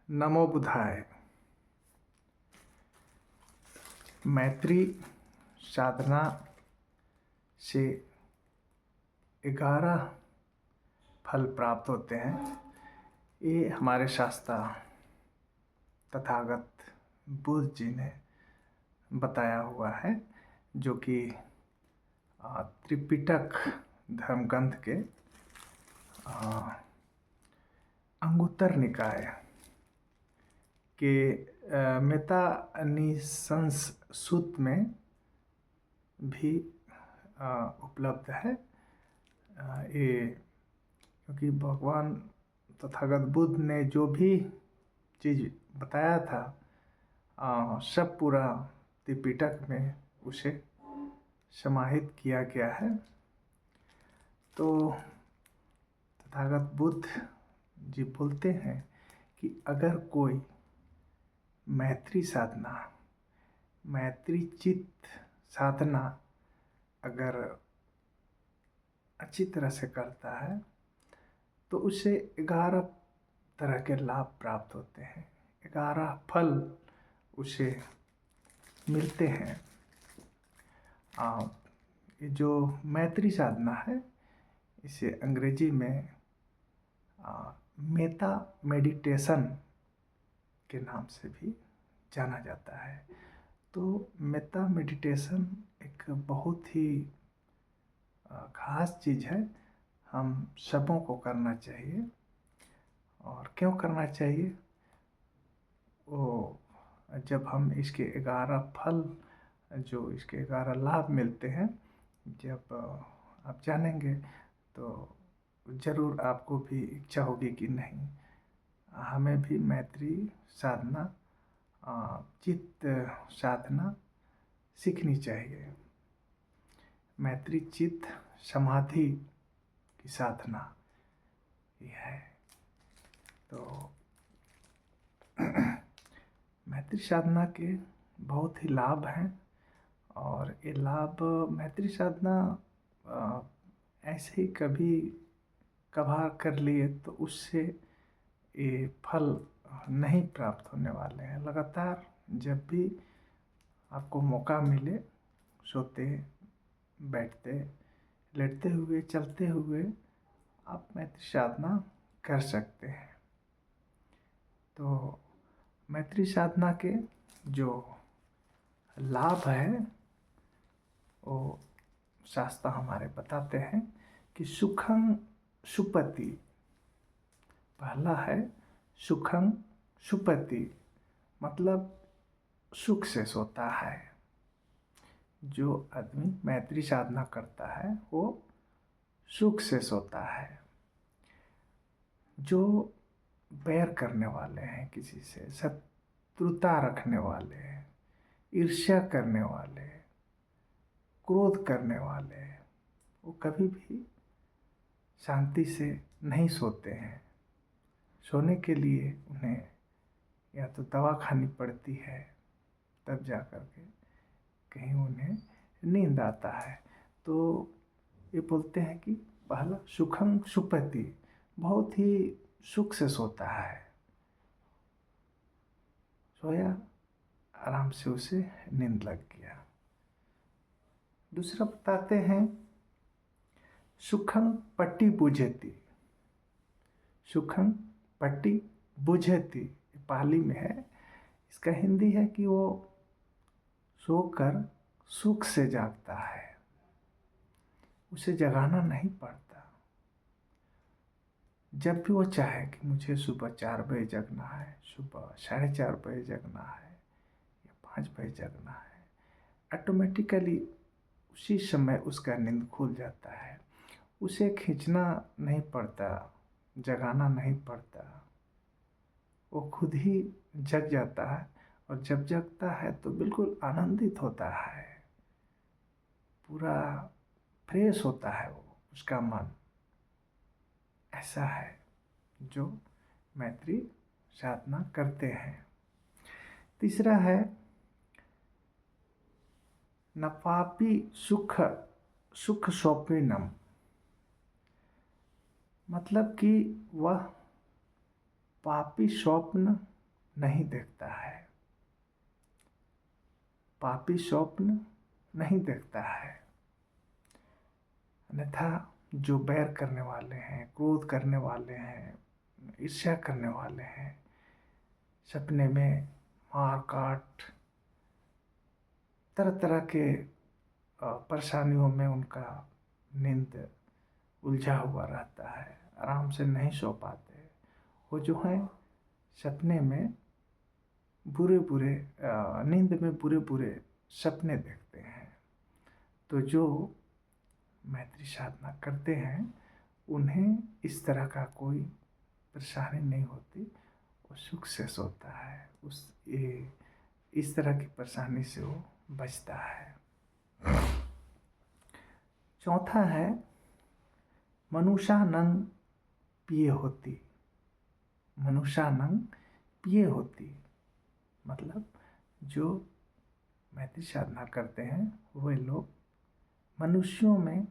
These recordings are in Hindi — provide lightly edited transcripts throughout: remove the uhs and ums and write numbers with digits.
नमो बुधाय। मैत्री साधना से 11 फल प्राप्त होते हैं। ये हमारे शास्त्र तथागत बुद्ध जी ने बताया हुआ है, जो कि त्रिपिटक धर्मग्रंथ के अंगुत्तर निकाय के मेटानिसंस सूत्र में भी उपलब्ध है। ये क्योंकि भगवान तथागत बुद्ध ने जो भी चीज़ बताया था, सब पूरा त्रिपिटक में उसे समाहित किया गया है। तो तथागत बुद्ध जी बोलते हैं कि अगर कोई मैत्री साधना, मैत्री चित्त साधना अगर अच्छी तरह से करता है तो उसे 11 तरह के लाभ प्राप्त होते हैं, 11 फल उसे मिलते हैं। ये जो मैत्री साधना है, इसे अंग्रेजी में मेटा मेडिटेशन के नाम से भी जाना जाता है। तो मेटा मेडिटेशन एक बहुत ही खास चीज़ है, हम सबों को करना चाहिए। और क्यों करना चाहिए? वो जब हम इसके 11 फल, जो इसके 11 लाभ मिलते हैं, जब आप जानेंगे तो ज़रूर आपको भी इच्छा होगी कि नहीं, हमें भी मैत्री साधना, चित्त साधना सीखनी चाहिए। मैत्री चित्त समाधि की साधना ये है। तो मैत्री साधना के बहुत ही लाभ हैं, और ये लाभ मैत्री साधना ऐसे ही कभी कभार कर लिए तो उससे ये फल नहीं प्राप्त होने वाले हैं। लगातार जब भी आपको मौका मिले, सोते, बैठते, लेटते हुए, चलते हुए आप मैत्री साधना कर सकते हैं। तो मैत्री साधना के जो लाभ है वो शास्त्र हमारे बताते हैं कि सुखं सुपति। पहला है सुखं सुपति, मतलब सुख से सोता है। जो आदमी मैत्री साधना करता है वो सुख से सोता है। जो बैर करने वाले हैं, किसी से शत्रुता रखने वाले हैं, ईर्ष्या करने वाले, क्रोध करने वाले, वो कभी भी शांति से नहीं सोते हैं। सोने के लिए उन्हें या तो दवा खानी पड़ती है, तब जा कर के कहीं उन्हें नींद आता है। तो ये बोलते हैं कि पहला सुखं सुपति, बहुत ही सुख से सोता है। सोया, आराम से उसे नींद लग गया। दूसरा बताते हैं सुखं पट्टी बुझेती। सुखं पट्टी बुझेती पाली में है। इसका हिंदी है कि वो सोकर सुख से जागता है, उसे जगाना नहीं पड़ता। जब भी वो चाहे कि मुझे सुबह 4 बजे जगना है, सुबह 4:30 बजे जगना है या 5 बजे जगना है, ऑटोमेटिकली उसी समय उसका नींद खुल जाता है। उसे खींचना नहीं पड़ता, जगाना नहीं पड़ता, वो खुद ही जग जाता है। और जब जगता है तो बिल्कुल आनंदित होता है, पूरा फ्रेश होता है वो, उसका मन। ऐसा है जो मैत्री साधना करते हैं। तीसरा है नपापी सुख सुख स्वप्निनम, मतलब कि वह पापी स्वप्न नहीं देखता है, पापी स्वप्न नहीं देखता है। अन्यथा जो बैर करने वाले हैं, क्रोध करने वाले हैं, ईर्ष्या करने वाले हैं, सपने में मार काट, तरह तरह के परेशानियों में उनका नींद उलझा हुआ रहता है, आराम से नहीं सो पाते। वो जो हैं सपने में बुरे बुरे नींद में बुरे बुरे सपने देखते हैं। तो जो मैत्री साधना करते हैं उन्हें इस तरह का कोई परेशानी नहीं होती, वो सुख से सोता है। इस तरह की परेशानी से वो बचता है। चौथा है मनुषानं पिये होती। मनुषानं पिये होती मतलब जो मैत्री साधना करते हैं वे लोग मनुष्यों में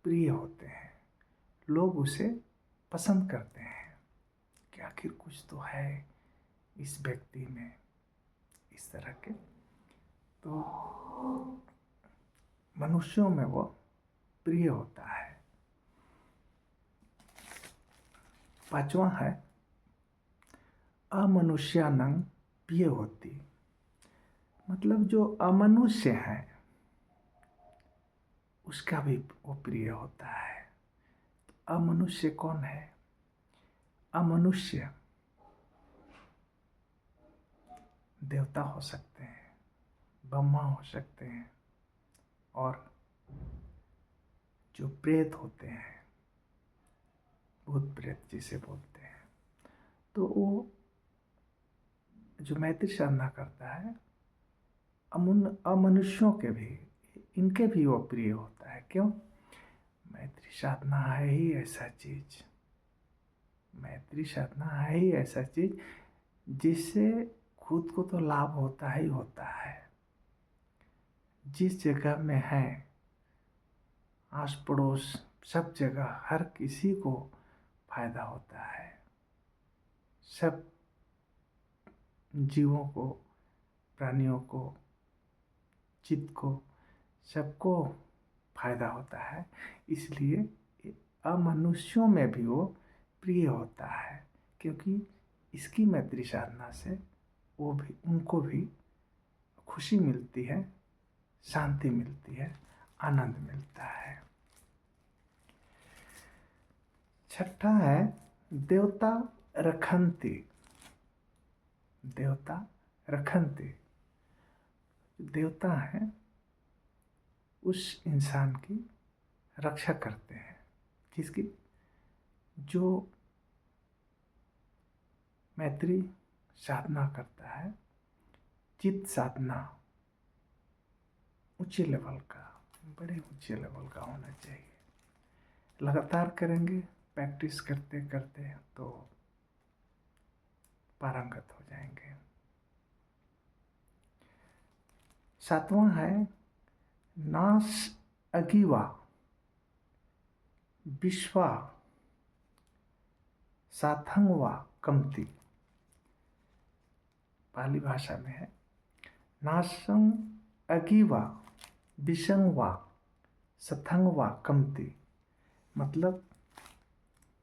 प्रिय होते हैं, लोग उसे पसंद करते हैं कि आखिर कुछ तो है इस व्यक्ति में, इस तरह के। तो मनुष्यों में वो प्रिय होता है। पांचवा है अमनुष्यानं प्रिय होती मतलब जो अमनुष्य है उसका भी वो प्रिय होता है। अमनुष्य कौन है? अमनुष्य देवता हो सकते हैं, ब्रह्मा हो सकते हैं, और जो प्रेत होते हैं, भूत प्रेत जिसे बोलते हैं, तो वो जो मैत्री साधना करता है अमनुष्यों के भी, इनके भी वो प्रिय होता है। क्यों? मैत्री साधना है ही ऐसा चीज, मैत्री साधना है ही ऐसा चीज जिससे खुद को तो लाभ होता ही होता है। जिस जगह में है आस पड़ोस सब जगह हर किसी को फायदा होता है, सब जीवों को, प्राणियों को, चित्त को, सबको फायदा होता है। इसलिए अमनुष्यों में भी वो प्रिय होता है, क्योंकि इसकी मैत्री साधना से वो भी, उनको भी खुशी मिलती है, शांति मिलती है, आनंद मिलता है। छठा है देवता रखन्ति। देवता रखन्ति, देवता है उस इंसान की रक्षा करते हैं। किसकी? जो मैत्री साधना करता है, चित्त साधना ऊंचे लेवल का, बड़े ऊंचे लेवल का होना चाहिए। लगातार करेंगे, प्रैक्टिस करते करते तो पारंगत हो जाएंगे। सातवां है नाश अगीवा विश्वा साथंगवा कमति। पाली भाषा में है नाशं अगीवा विषंगवा सथंगवा कमति मतलब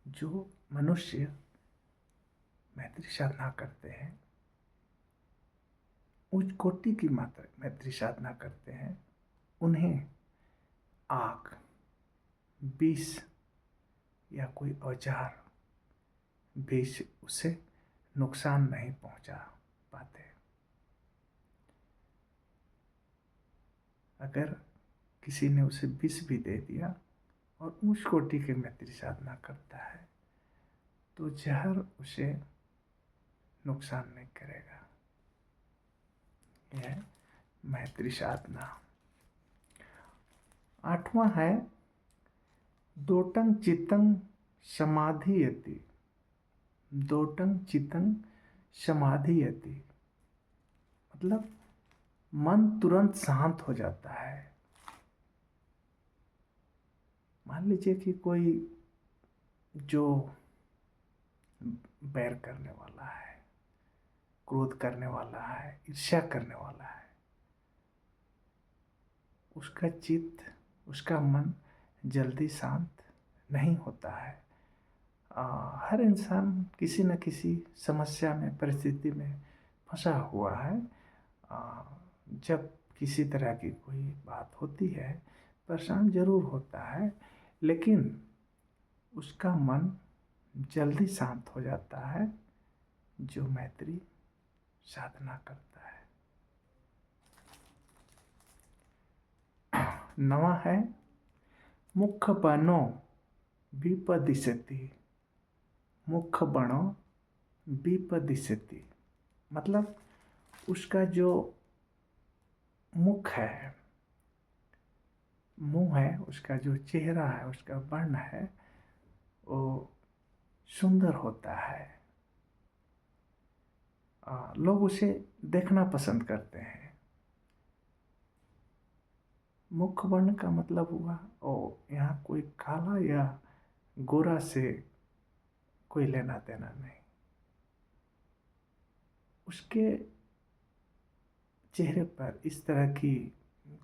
जो मनुष्य मैत्री साधना करते हैं, उच्च कोटि की मात्रा मैत्री साधना करते हैं, उन्हें आग, विष या कोई औजार विष उसे नुकसान नहीं पहुंचा पाते। अगर किसी ने उसे विष भी दे दिया और उच्च कोटि की मैत्री साधना करता है तो जहर उसे नुकसान नहीं करेगा। यह मैत्री साधना। आठवां है दोटंग चित्तंग समाधियति। दोटंग चित्तंग समाधियति मतलब मन तुरंत शांत हो जाता है। मान लीजिए कि कोई जो बैर करने वाला है, क्रोध करने वाला है, ईर्ष्या करने वाला है, उसका चित्त, उसका मन जल्दी शांत नहीं होता है। हर इंसान किसी न किसी समस्या में, परिस्थिति में फंसा हुआ है। जब किसी तरह की कोई बात होती है, परेशान जरूर होता है, लेकिन उसका मन जल्दी शांत हो जाता है जो मैत्री साधना करता है। नवा है मुख बनो विपदिशति। मुख बनो विपदिशति मतलब उसका जो मुख है, मुंह है, उसका जो चेहरा है, उसका वर्ण है, वो सुंदर होता है। लोग उसे देखना पसंद करते हैं। मुख वर्ण का मतलब हुआ यहाँ कोई काला या गोरा से कोई लेना देना नहीं। उसके चेहरे पर इस तरह की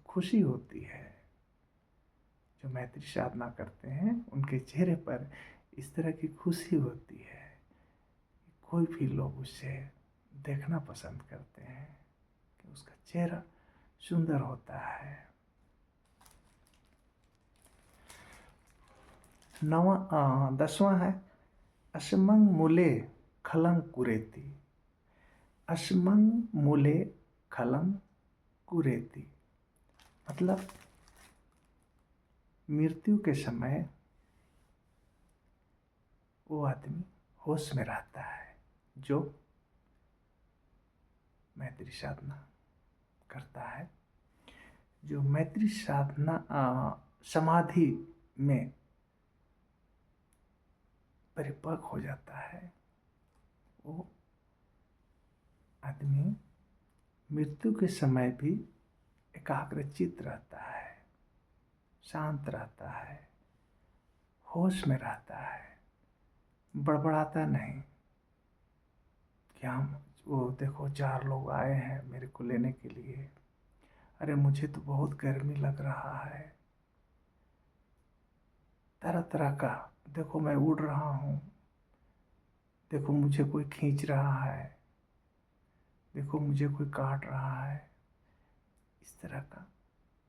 खुशी होती है। जो मैत्री साधना करते हैं उनके चेहरे पर इस तरह की खुशी होती है। कोई भी लोग उसे देखना पसंद करते हैं कि उसका चेहरा सुंदर होता है। दसवां है असमंग मूले खलम कुरेति। असमंग मूले खलम कुरेति मतलब मृत्यु के समय वो आदमी होश में रहता है जो मैत्री साधना करता है। जो मैत्री साधना समाधि में परिपक्व हो जाता है, वो आदमी मृत्यु के समय भी एकाग्रचित्त रहता है, शांत रहता है, होश में रहता है, बड़बड़ाता नहीं कि हम वो देखो 4 लोग आए हैं मेरे को लेने के लिए, अरे मुझे तो बहुत गर्मी लग रहा है, तरह तरह का, देखो मैं उड़ रहा हूँ, देखो मुझे कोई खींच रहा है, देखो मुझे कोई काट रहा है, इस तरह का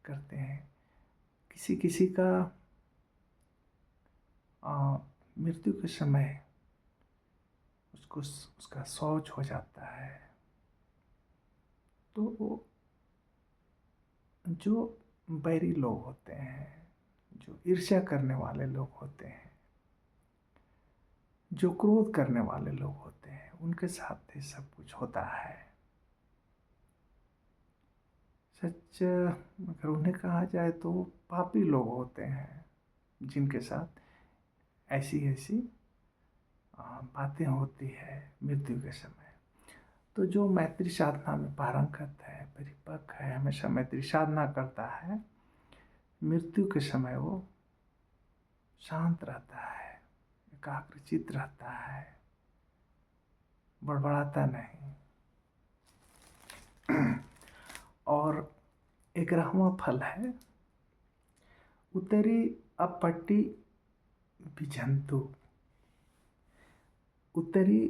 करते हैं। किसी किसी का मृत्यु के समय उसको उसका शौच हो जाता है, तो वो जो बैरी लोग होते हैं, जो ईर्ष्या करने वाले लोग होते हैं, जो क्रोध करने वाले लोग होते हैं, उनके साथ ये सब कुछ होता है। सच अगर उन्हें कहा जाए तो पापी लोग होते हैं जिनके साथ ऐसी ऐसी बातें होती है मृत्यु के समय। तो जो मैत्री साधना में पारंगत है, परिपक्व है, हमेशा मैत्री साधना करता है, मृत्यु के समय वो शांत रहता है, एकाग्रचित्त रहता है, बड़बड़ाता नहीं। और 11वां फल है उत्तरी अपट्टी विजंतु। उत्तरी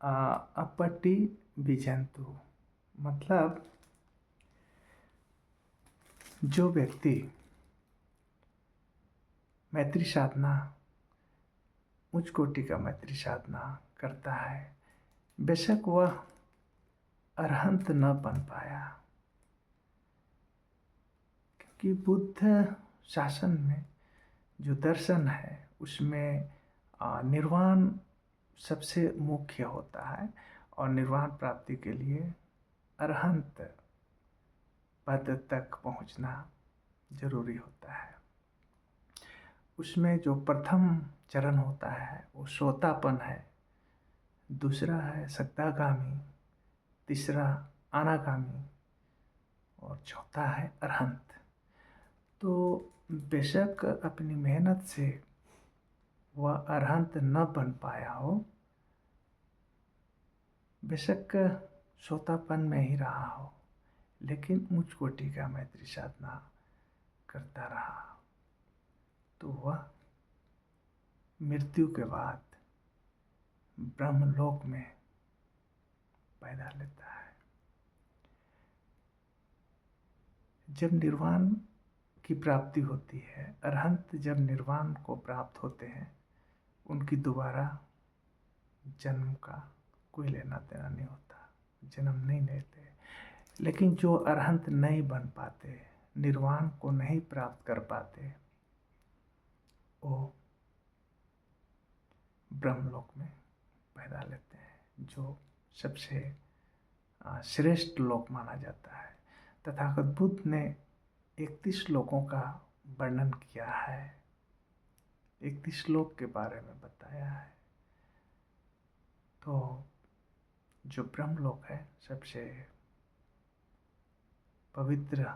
अपट्टी विजंतु मतलब जो व्यक्ति मैत्री साधना, उच्च कोटि का मैत्री साधना करता है, बेशक वह अरहंत न बन पाया, क्योंकि बुद्ध शासन में जो दर्शन है उसमें निर्वाण सबसे मुख्य होता है, और निर्वाण प्राप्ति के लिए अरहंत पद तक पहुंचना जरूरी होता है। उसमें जो प्रथम चरण होता है वो सोतापन है, दूसरा है सत्तागामी, तीसरा अनागामी और चौथा है अरहंत। तो बेशक अपनी मेहनत से वह अरहंत न बन पाया हो, बेशक सोतापन में ही रहा हो, लेकिन उच्च कोटि का मैत्री साधना करता रहा, तो वह मृत्यु के बाद ब्रह्मलोक में पैदा लेता है। जब निर्वाण की प्राप्ति होती है, अरहंत जब निर्वाण को प्राप्त होते हैं, उनकी दोबारा जन्म का कोई लेना देना नहीं होता, जन्म नहीं लेते। लेकिन जो अरहंत नहीं बन पाते, निर्वाण को नहीं प्राप्त कर पाते, वो ब्रह्मलोक में पैदा लेते हैं, जो सबसे श्रेष्ठ लोक माना जाता है। तथागत बुद्ध ने 31 लोकों का वर्णन किया है, 31 लोक के बारे में बताया है। तो जो ब्रह्मलोक है सबसे पवित्र,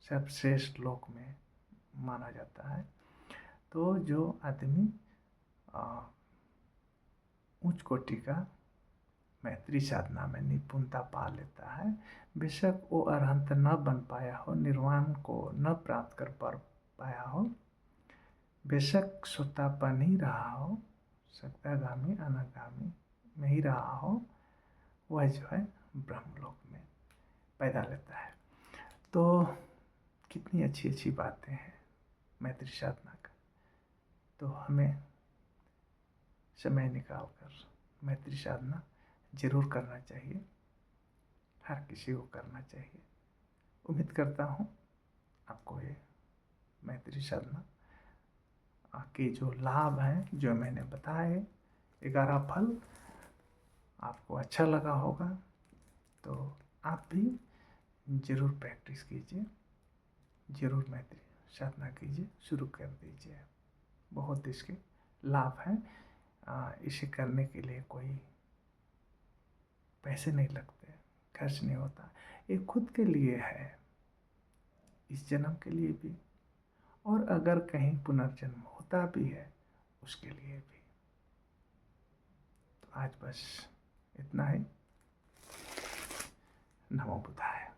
सर्वश्रेष्ठ लोक में माना जाता है। तो जो आदमी उच्च कोटि का मैत्री साधना में निपुणता पा लेता है, बेशक वो अरहंत न बन पाया हो, निर्वाण को न प्राप्त कर पाया हो, बेशक सोतापन ही रहा हो, सत्यागामी अनागामी में ही रहा हो, वह जो है ब्रह्मलोक में पैदा लेता है। तो कितनी अच्छी अच्छी बातें हैं मैत्री साधना का। तो हमें समय निकाल कर मैत्री साधना जरूर करना चाहिए, हर किसी को करना चाहिए। उम्मीद करता हूँ आपको ये मैत्री साधना के जो लाभ हैं, जो मैंने बताए 11 फल, आपको अच्छा लगा होगा। तो आप भी ज़रूर प्रैक्टिस कीजिए, ज़रूर मैत्री साधना कीजिए, शुरू कर दीजिए। बहुत इसके लाभ हैं। इसे करने के लिए कोई पैसे नहीं लगते, खर्च नहीं होता। ये खुद के लिए है, इस जन्म के लिए भी, और अगर कहीं पुनर्जन्म होता भी है उसके लिए भी। तो आज बस इतना ही। नमो बुद्धाय।